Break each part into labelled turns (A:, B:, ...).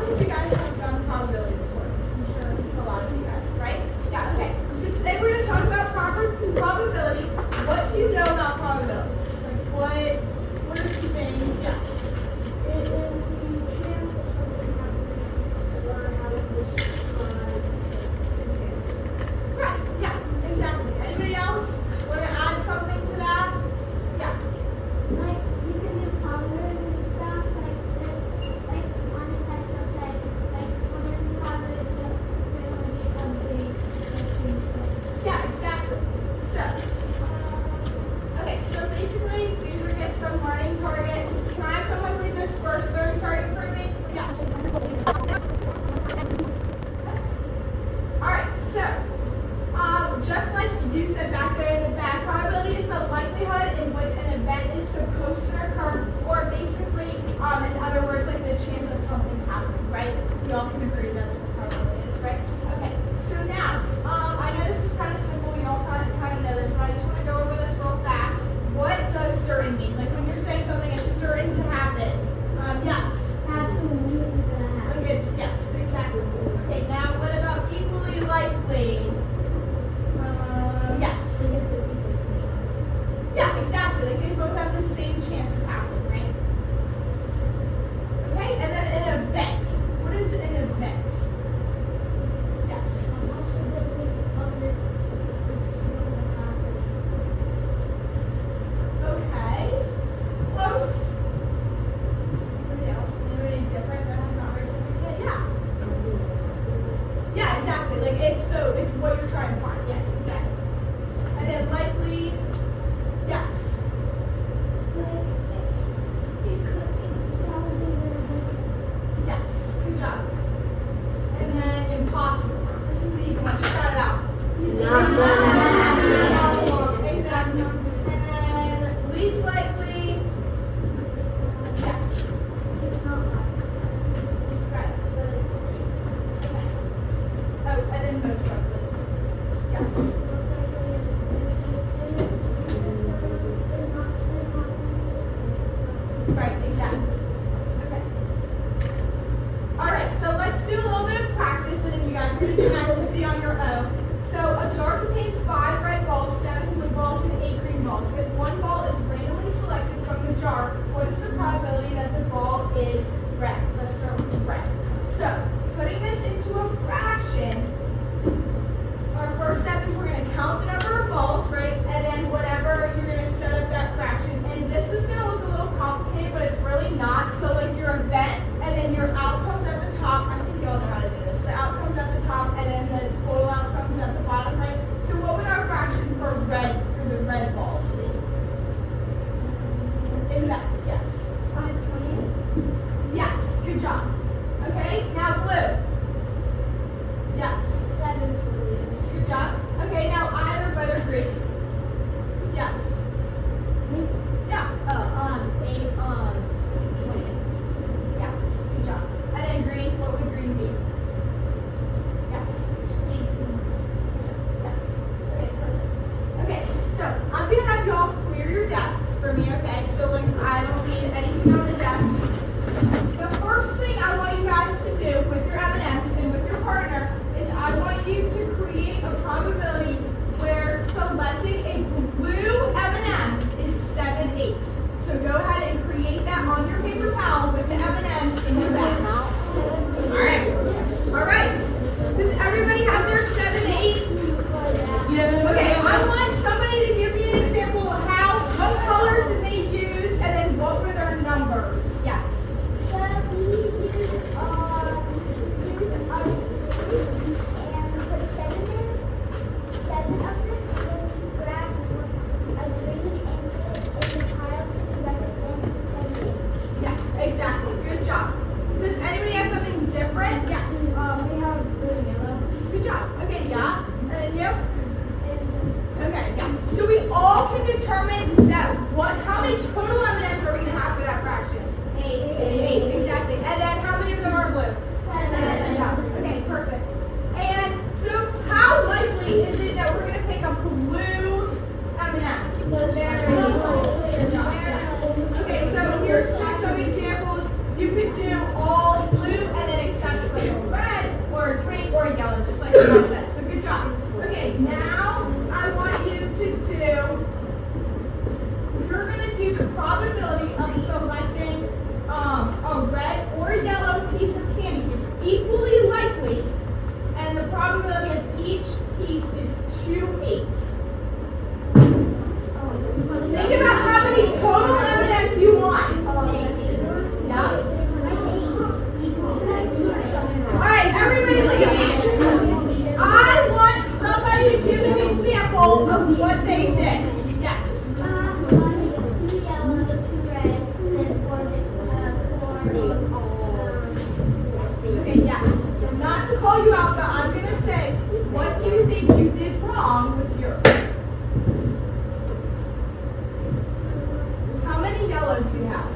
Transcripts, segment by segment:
A: many of you guys have done probability before? I'm sure a lot of you guys, right? Yeah, okay. So today we're going to talk about probability. What do you know about probability? Like what are some things? Yeah.
B: It is the chance of something happening or how it was described.
A: Right, yeah, exactly. Anybody else want to add something to that? Yeah.
B: Like, you can do probability and stuff, like on the type of like what is the probability of the
A: Yeah, exactly. So, okay, so basically these are just some learning targets. Can I have someone read this first learning target for me? Yeah. Alright, so just like you said back there in the back, probability is the likelihood in which an event is supposed to occur, or basically, in other words, like the chance of something happening, right? You all can agree that's what probability is, right? Okay, so now, I know this is kind of simple, you all kind of know this, but I just want to go over this real fast. What does certain mean? Like when you're saying something is certain to happen, yes.
B: absolutely gonna happen.
A: Like it's, yes, exactly. Okay, now what about equally likely? Yes. Yeah, exactly. Like they both have the same chance of happening, right? Okay, and then an event. What is an event? Yes. Okay. Close. Anybody else? Anybody different that has not raised their hand? Yeah. Yeah, exactly. Like it's what you're trying to find. Yes, exactly. And then likely, yes. Yes, good job. And then impossible. This is the easy one. Just shout it out.
B: Not gonna happen.
A: Exactly. And then least likely, yes. Right. Okay. Oh, and then most likely. Yes. Right, exactly. Okay. Alright, so let's do a little bit of practice and then you guys are going to do an activity on your own. So a jar contains 5 red balls, 7 blue balls, and 8 green balls. If one ball is randomly selected from the jar, what is the probability that the ball is red? Let's start with red. So, putting this into a fraction, our first step is we're going to count the number of balls, right? And then whatever, you're going to set up that fraction. And this is going to look a little complicated, but it's really not. So like your event, and then your outcomes at the top. I think you all know how to do this. The outcomes at the top, and then the total outcomes at the bottom, right? So what would our fraction for the red balls be? In that, yes.
B: 520.
A: Yes, good job. Okay, now blue. Yes.
B: 720.
A: Good job. Okay, now either red or green. Yes. Yeah.
B: 8, 20.
A: Yes. Good job. And then green, what would green be? Yes. Yes. Okay, perfect. Okay, so I'm gonna have y'all clear your desks for me, okay? So like I don't need anything on the desk. The first thing I want you guys to do with your M&Ms and with your partner is I want you to create a probability where selecting a blue M&M is 7/8. So go ahead and create that on your paper towel with the M&Ms in your bag. Alright. Does everybody have their 7/8? Okay, I want somebody to give me an example of what colors did they use, and then what were their numbers? Yes.
B: So we use our blue and put 7 in, 7 of them, and then we grab a green and put it in the pile to represent 7.
A: Yes, exactly. Good job. Does anybody have something different? Yes.
B: We have blue and yellow.
A: Good job. Okay, yeah. And then you? Okay, yeah. So we all can determine that how many total M&Ms are we going to have for that fraction? 8, exactly. And then how many of them are blue? 7. Good job. Okay, perfect. And so how likely is it that we're going to pick a blue M&M? Very likely. Okay, so here's just some examples. You could do all blue and then except do the probability of selecting a red or yellow piece of candy is equally likely, and the probability of each piece is 2/8. Think about how many total evidence you want. Yeah? Alright, everybody look at me. I want somebody to give an example of what they did. Yes. Okay, yes. Not to call you out, but I'm going to say, what do you think you did wrong with yours? How many yellow do you have?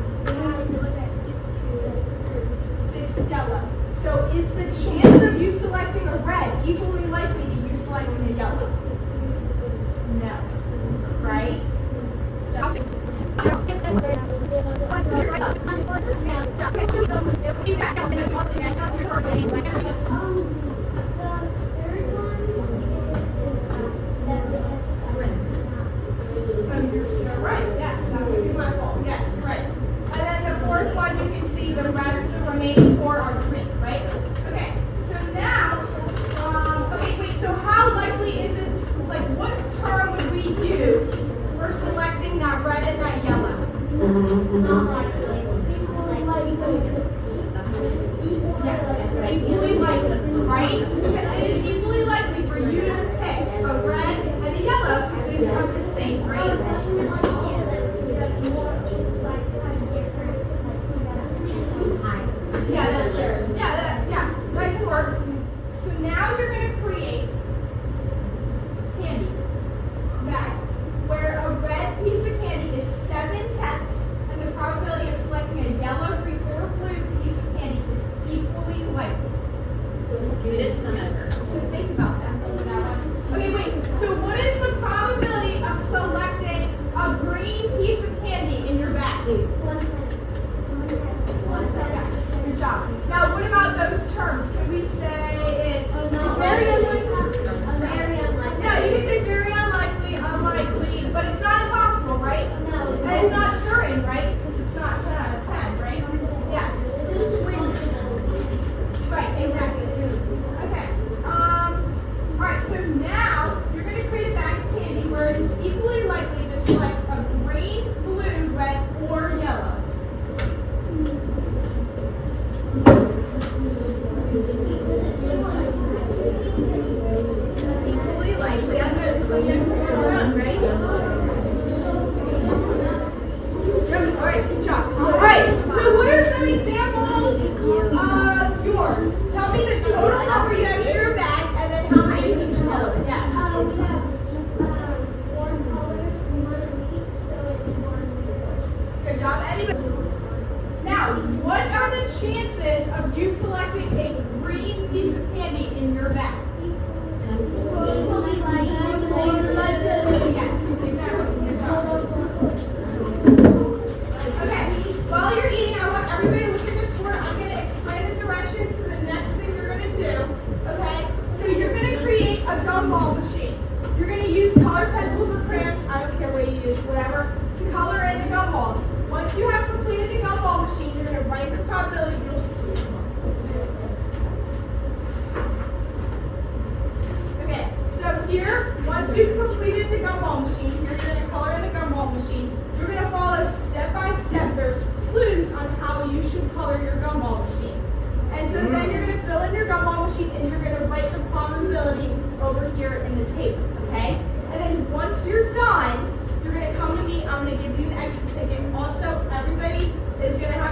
A: 6 yellow. So is the chance of you selecting a red equally likely to you selecting a yellow? No. Right? You're so right. Yes, that would be my fault. Yes, you're right. And then the fourth one, you can see the rest of the remaining 4 are green, right? Okay. So now, okay, wait. So how likely is it? Like, what term would we use for selecting that red and that yellow? Yes, equally likely, right? Because it is equally likely for you to pick a red and a yellow because they have the same grade. Yeah, that's true. Yeah, that can work. So now you're going to create candy bag where a red piece of candy is 7/10, and the probability of selecting a yellow, green, or blue piece of candy is equally likely. So think about that. Okay, wait. So what is the probability of selecting a green piece of candy in your bag? Good job. Now, what about those terms? Can we say it's very unlikely? Yeah, you can say very unlikely, unlikely, but it's not impossible, right?
B: No.
A: And it's not certain, right? Because it's not 10 out of 10, right? Yes. Right, exactly. Okay. Alright, so now you're going to create a bag of candy where it is equally likely to select a green, blue, red, or yellow. Equally likely. I know this one you have to run, right? Alright, good job. Alright, so what are some examples of yours? Tell me the total number you have in your bag and then how many each color. Yeah. Good job. Anybody? Now, what are the chances of you selecting a green piece of candy in your bag? Yes, exactly. Good job. Okay, while you're eating, I want everybody to look at this board. I'm going to explain the directions to the next thing you're going to do. Okay, so you're going to create a gumball machine. You're going to use colored pencils or crayons, I don't care what you use, whatever, to color in the gumballs. Once you have completed the gumball machine, you're going to write the probability you'll see. Okay, so here, once you've completed the gumball machine, you're going to color in the gumball machine. You're going to follow step by step. There's clues on how you should color your gumball machine. And so then you're going to fill in your gumball machine and you're going to write the probability over here in the table, okay? And then once you're done, you're going to come to me. I'm going to give you an extra ticket. Also, everybody is going to have